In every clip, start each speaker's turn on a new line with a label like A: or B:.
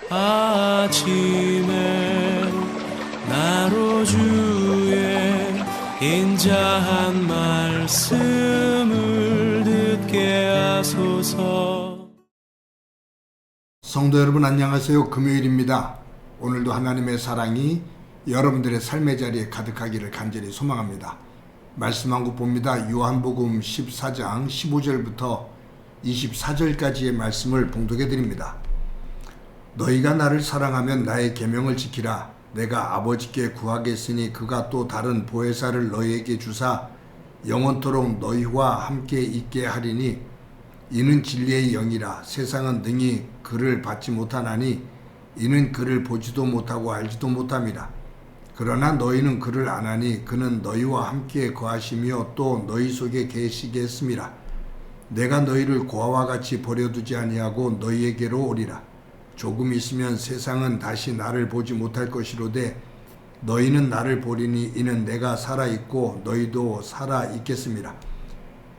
A: 아침에 나로 주의 인자한 말씀을 듣게 하소서.
B: 성도 여러분 안녕하세요. 금요일입니다. 오늘도 하나님의 사랑이 여러분들의 삶의 자리에 가득하기를 간절히 소망합니다. 말씀 한 국 봅니다. 요한복음 14장 15절부터 24절까지의 말씀을 봉독해 드립니다. 너희가 나를 사랑하면 나의 계명을 지키라. 내가 아버지께 구하겠으니 그가 또 다른 보혜사를 너희에게 주사 영원토록 너희와 함께 있게 하리니 이는 진리의 영이라. 세상은 능히 그를 받지 못하나니 이는 그를 보지도 못하고 알지도 못함이라. 그러나 너희는 그를 아나니 그는 너희와 함께 거하시며 또 너희 속에 계시겠음이라. 내가 너희를 고아와 같이 버려두지 아니하고 너희에게로 오리라. 조금 있으면 세상은 다시 나를 보지 못할 것이로되 너희는 나를 보리니 이는 내가 살아있고 너희도 살아있겠음이라.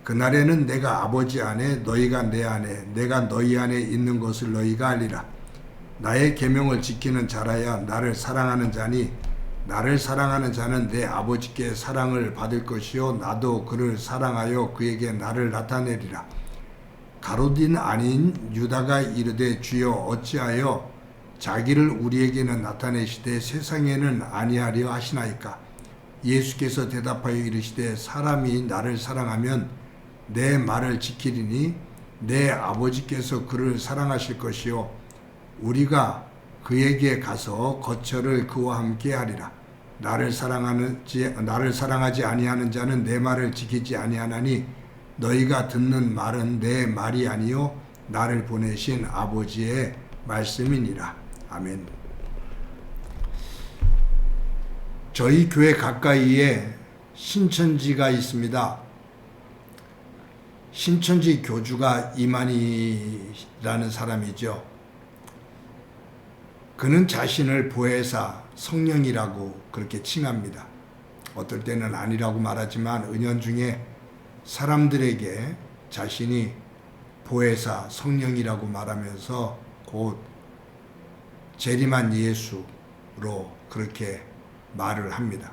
B: 그날에는 내가 아버지 안에 너희가 내 안에 내가 너희 안에 있는 것을 너희가 알리라. 나의 계명을 지키는 자라야 나를 사랑하는 자니 나를 사랑하는 자는 내 아버지께 사랑을 받을 것이요 나도 그를 사랑하여 그에게 나를 나타내리라. 가룟 아닌 유다가 이르되 주여 어찌하여 자기를 우리에게는 나타내시되 세상에는 아니하려 하시나이까. 예수께서 대답하여 이르시되 사람이 나를 사랑하면 내 말을 지키리니 내 아버지께서 그를 사랑하실 것이요 우리가 그에게 가서 거처를 그와 함께 하리라. 나를 사랑하지 아니하는 자는 내 말을 지키지 아니하나니 너희가 듣는 말은 내 말이 아니요 나를 보내신 아버지의 말씀이니라. 아멘. 저희 교회 가까이에 신천지가 있습니다. 신천지 교주가 이만희라는 사람이죠. 그는 자신을 보혜사, 성령이라고 그렇게 칭합니다. 어떨 때는 아니라고 말하지만 은연중에 사람들에게 자신이 보혜사, 성령이라고 말하면서 곧 재림한 예수로 그렇게 말을 합니다.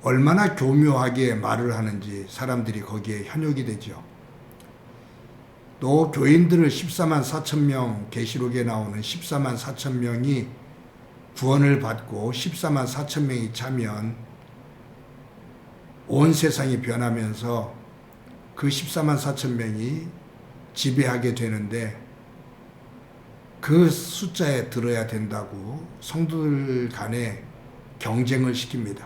B: 얼마나 교묘하게 말을 하는지 사람들이 거기에 현혹이 되죠. 또 교인들을 14만 4천 명, 계시록에 나오는 14만 4천 명이 구원을 받고 14만 4천 명이 차면 온 세상이 변하면서 그 14만 4천 명이 지배하게 되는데 그 숫자에 들어야 된다고 성도들 간에 경쟁을 시킵니다.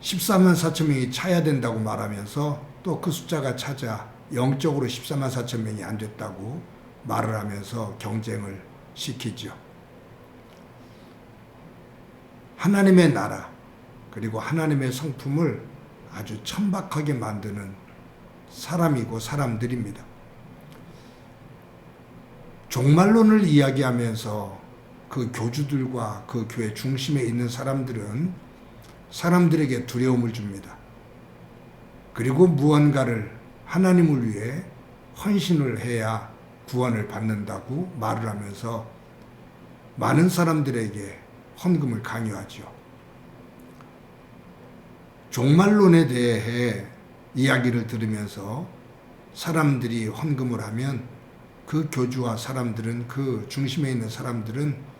B: 14만 4천 명이 차야 된다고 말하면서 또 그 숫자가 차자 영적으로 14만 4천 명이 안 됐다고 말을 하면서 경쟁을 시키죠. 하나님의 나라 그리고 하나님의 성품을 아주 천박하게 만드는 사람이고 사람들입니다. 종말론을 이야기하면서 그 교주들과 그 교회 중심에 있는 사람들은 사람들에게 두려움을 줍니다. 그리고 무언가를 하나님을 위해 헌신을 해야 구원을 받는다고 말을 하면서 많은 사람들에게 헌금을 강요하죠. 종말론에 대해 이야기를 들으면서 사람들이 헌금을 하면 그 교주와 사람들은 그 중심에 있는 사람들은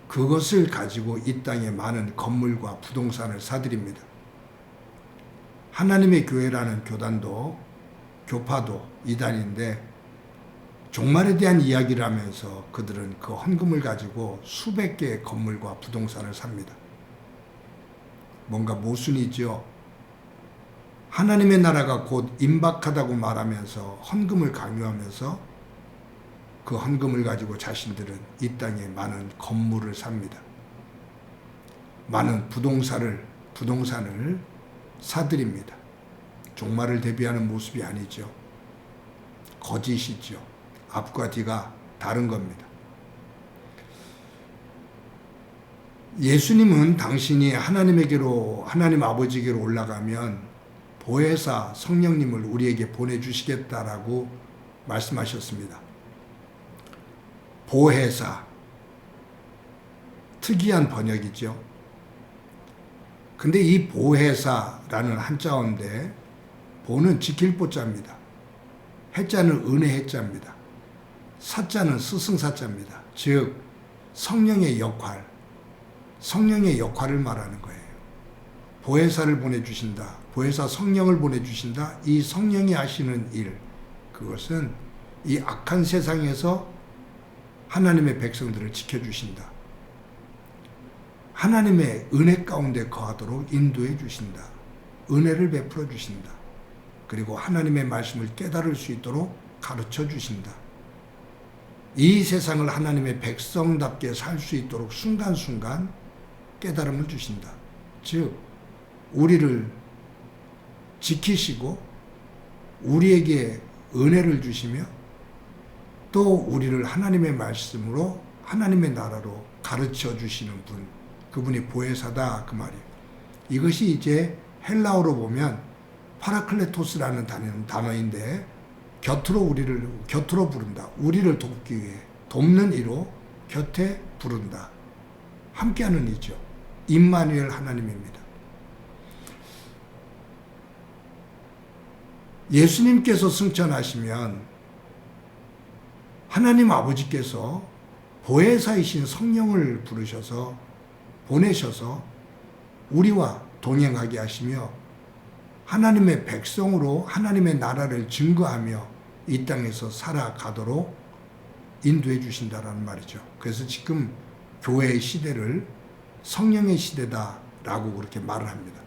B: 그것을 가지고 이 땅에 많은 건물과 부동산을 사들입니다. 하나님의 교회라는 교파도 이단인데 종말에 대한 이야기를 하면서 그들은 그 헌금을 가지고 수백 개의 건물과 부동산을 삽니다. 뭔가 모순이죠. 하나님의 나라가 곧 임박하다고 말하면서 헌금을 강요하면서 그 헌금을 가지고 자신들은 이 땅에 많은 건물을 삽니다. 많은 부동산을 사들입니다. 종말을 대비하는 모습이 아니죠. 거짓이죠. 앞과 뒤가 다른 겁니다. 예수님은 당신이 하나님 아버지께로 올라가면 보혜사 성령님을 우리에게 보내주시겠다라고 말씀하셨습니다. 보혜사. 특이한 번역이죠. 근데 이 보혜사라는 한자어인데 보는 지킬 보자입니다. 해자는 은혜 해자입니다. 사자는 스승사자입니다. 즉 성령의 역할, 성령의 역할을 말하는 거예요. 보혜사를 보내주신다. 보혜사 성령을 보내주신다. 이 성령이 하시는 일, 그것은 이 악한 세상에서 하나님의 백성들을 지켜주신다. 하나님의 은혜 가운데 거하도록 인도해 주신다. 은혜를 베풀어 주신다. 그리고 하나님의 말씀을 깨달을 수 있도록 가르쳐 주신다. 이 세상을 하나님의 백성답게 살 수 있도록 순간순간 깨달음을 주신다. 즉 우리를 지키시고 우리에게 은혜를 주시며 또 우리를 하나님의 말씀으로 하나님의 나라로 가르쳐 주시는 분, 그분이 보혜사다 그 말이에요. 이것이 이제 헬라어로 보면 파라클레토스라는 단어인데 곁으로 부른다. 우리를 돕기 위해 돕는 이로 곁에 부른다. 함께하는 이죠. 임마누엘 하나님입니다. 예수님께서 승천하시면 하나님 아버지께서 보혜사이신 성령을 보내셔서 우리와 동행하게 하시며 하나님의 백성으로 하나님의 나라를 증거하며 이 땅에서 살아가도록 인도해 주신다라는 말이죠. 그래서 지금 교회의 시대를 성령의 시대다라고 그렇게 말을 합니다.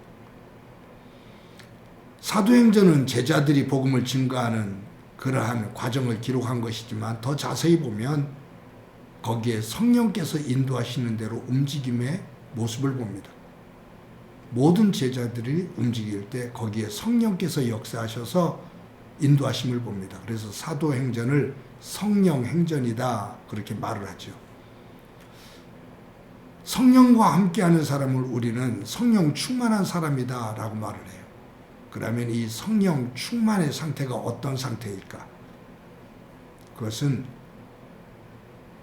B: 사도행전은 제자들이 복음을 증거하는 그러한 과정을 기록한 것이지만 더 자세히 보면 거기에 성령께서 인도하시는 대로 움직임의 모습을 봅니다. 모든 제자들이 움직일 때 거기에 성령께서 역사하셔서 인도하심을 봅니다. 그래서 사도행전을 성령행전이다 그렇게 말을 하죠. 성령과 함께하는 사람을 우리는 성령 충만한 사람이다 라고 말을 해요. 그러면 이 성령 충만의 상태가 어떤 상태일까? 그것은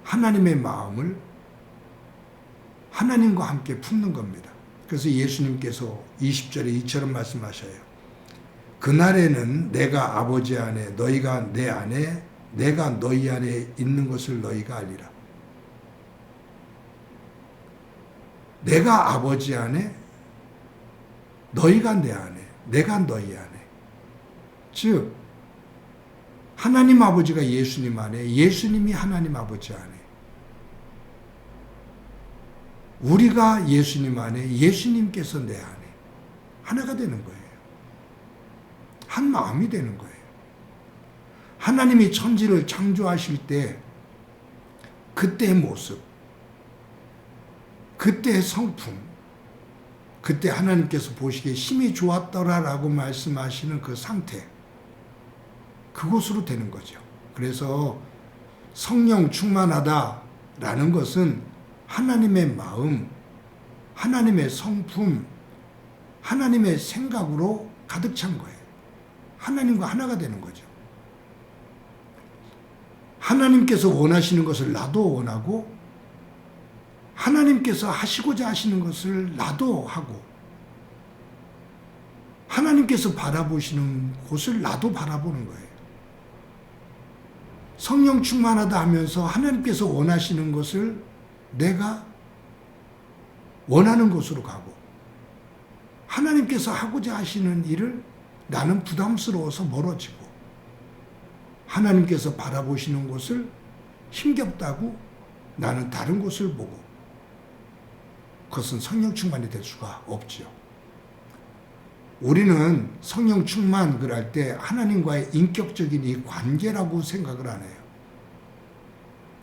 B: 하나님의 마음을 하나님과 함께 품는 겁니다. 그래서 예수님께서 20절에 이처럼 말씀하셔요. 그날에는 내가 아버지 안에 너희가 내 안에 내가 너희 안에 있는 것을 너희가 알리라. 내가 아버지 안에 너희가 내 안에 내가 너희 안에. 즉 하나님 아버지가 예수님 안에, 예수님이 하나님 아버지 안에, 우리가 예수님 안에, 예수님께서 내 안에 하나가 되는 거예요. 한 마음이 되는 거예요. 하나님이 천지를 창조하실 때 그때의 모습, 그때의 성품, 그때 하나님께서 보시기에 힘이 좋았더라라고 말씀하시는 그 상태, 그곳으로 되는 거죠. 그래서 성령 충만하다라는 것은 하나님의 마음, 하나님의 성품, 하나님의 생각으로 가득 찬 거예요. 하나님과 하나가 되는 거죠. 하나님께서 원하시는 것을 나도 원하고 하나님께서 하시고자 하시는 것을 나도 하고 하나님께서 바라보시는 곳을 나도 바라보는 거예요. 성령 충만하다 하면서 하나님께서 원하시는 것을 내가 원하는 곳으로 가고 하나님께서 하고자 하시는 일을 나는 부담스러워서 멀어지고 하나님께서 바라보시는 곳을 힘겹다고 나는 다른 곳을 보고 그것은 성령 충만이 될 수가 없지요. 우리는 성령 충만 그럴 때 하나님과의 인격적인 이 관계라고 생각을 안 해요.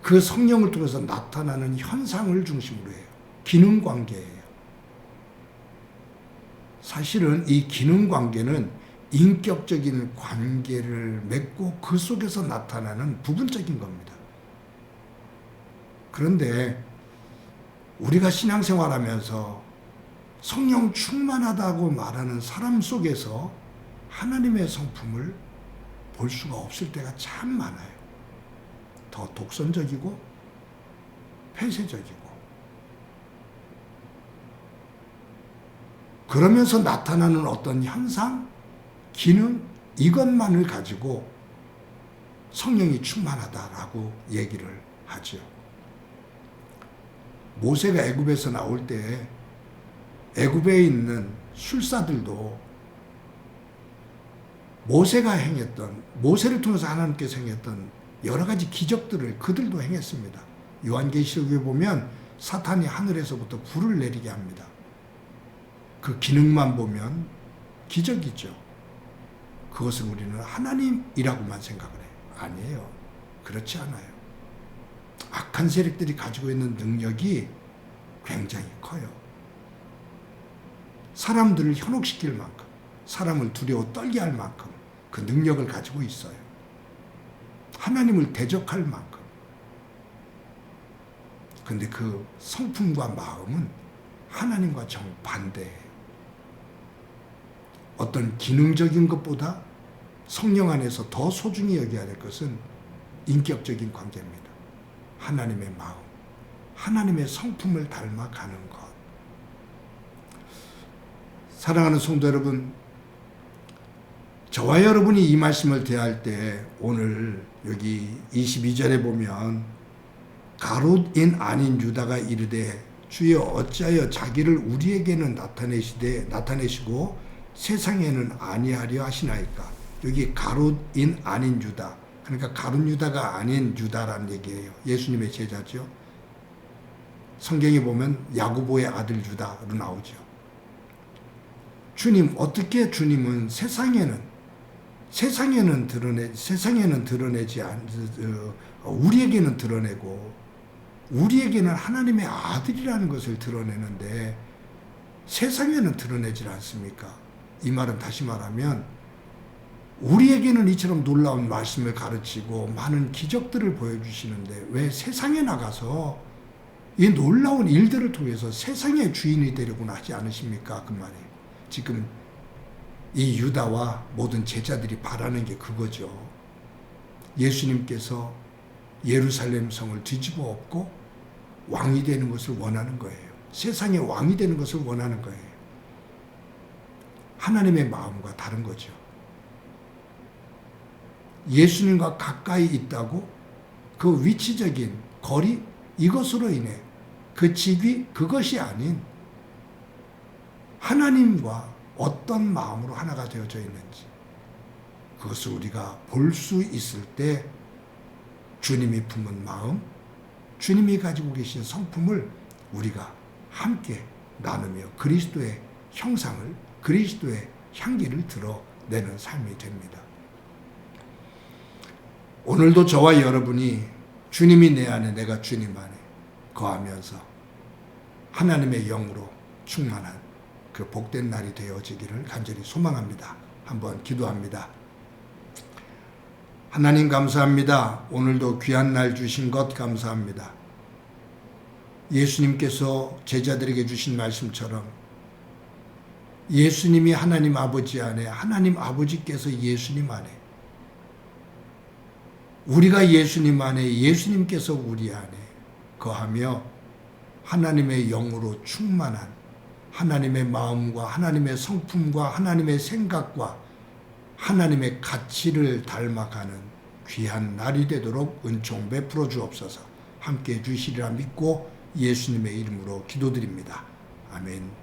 B: 그 성령을 통해서 나타나는 현상을 중심으로 해요. 기능 관계예요. 사실은 이 기능 관계는 인격적인 관계를 맺고 그 속에서 나타나는 부분적인 겁니다. 그런데 우리가 신앙생활하면서 성령 충만하다고 말하는 사람 속에서 하나님의 성품을 볼 수가 없을 때가 참 많아요. 더 독선적이고 폐쇄적이고, 그러면서 나타나는 어떤 현상, 기능, 이것만을 가지고 성령이 충만하다라고 얘기를 하죠. 모세가 애굽에서 나올 때 애굽에 있는 술사들도 모세를 통해서 하나님께서 행했던 여러 가지 기적들을 그들도 행했습니다. 요한계시록에 보면 사탄이 하늘에서부터 불을 내리게 합니다. 그 기능만 보면 기적이죠. 그것을 우리는 하나님이라고만 생각을 해요. 아니에요. 그렇지 않아요. 악한 세력들이 가지고 있는 능력이 굉장히 커요. 사람들을 현혹시킬 만큼, 사람을 두려워 떨게 할 만큼 그 능력을 가지고 있어요. 하나님을 대적할 만큼. 근데 그 성품과 마음은 하나님과 정반대예요. 어떤 기능적인 것보다 성령 안에서 더 소중히 여겨야 될 것은 인격적인 관계입니다. 하나님의 마음, 하나님의 성품을 닮아가는 것. 사랑하는 성도 여러분, 저와 여러분이 이 말씀을 대할 때 오늘 여기 22절에 보면 가롯인 아닌 유다가 이르되 주여 어찌하여 자기를 우리에게는 나타내시고 세상에는 아니하려 하시나이까. 여기 가롯인 아닌 유다, 그러니까 가룟 유다가 아닌 유다라는 얘기예요. 예수님의 제자죠. 성경에 보면 야고보의 아들 유다로 나오죠. 주님, 어떻게 주님은 세상에는 드러내지 우리에게는 드러내고 우리에게는 하나님의 아들이라는 것을 드러내는데 세상에는 드러내질 않습니까? 이 말은 다시 말하면 우리에게는 이처럼 놀라운 말씀을 가르치고 많은 기적들을 보여주시는데 왜 세상에 나가서 이 놀라운 일들을 통해서 세상의 주인이 되려고는 하지 않으십니까? 그 말이에요. 지금 이 유다와 모든 제자들이 바라는 게 그거죠. 예수님께서 예루살렘 성을 뒤집어 엎고 왕이 되는 것을 원하는 거예요. 세상의 왕이 되는 것을 원하는 거예요. 하나님의 마음과 다른 거죠. 예수님과 가까이 있다고 그 위치적인 거리, 이것으로 인해 그 직위, 그것이 아닌 하나님과 어떤 마음으로 하나가 되어져 있는지, 그것을 우리가 볼 수 있을 때 주님이 품은 마음, 주님이 가지고 계신 성품을 우리가 함께 나누며 그리스도의 형상을, 그리스도의 향기를 드러내는 삶이 됩니다. 오늘도 저와 여러분이 주님이 내 안에, 내가 주님 안에 거하면서 하나님의 영으로 충만한 그 복된 날이 되어지기를 간절히 소망합니다. 한번 기도합니다. 하나님 감사합니다. 오늘도 귀한 날 주신 것 감사합니다. 예수님께서 제자들에게 주신 말씀처럼 예수님이 하나님 아버지 안에, 하나님 아버지께서 예수님 안에, 우리가 예수님 안에, 예수님께서 우리 안에 거하며 하나님의 영으로 충만한 하나님의 마음과 하나님의 성품과 하나님의 생각과 하나님의 가치를 닮아가는 귀한 날이 되도록 은총 베풀어 주옵소서. 함께해 주시리라 믿고 예수님의 이름으로 기도드립니다. 아멘.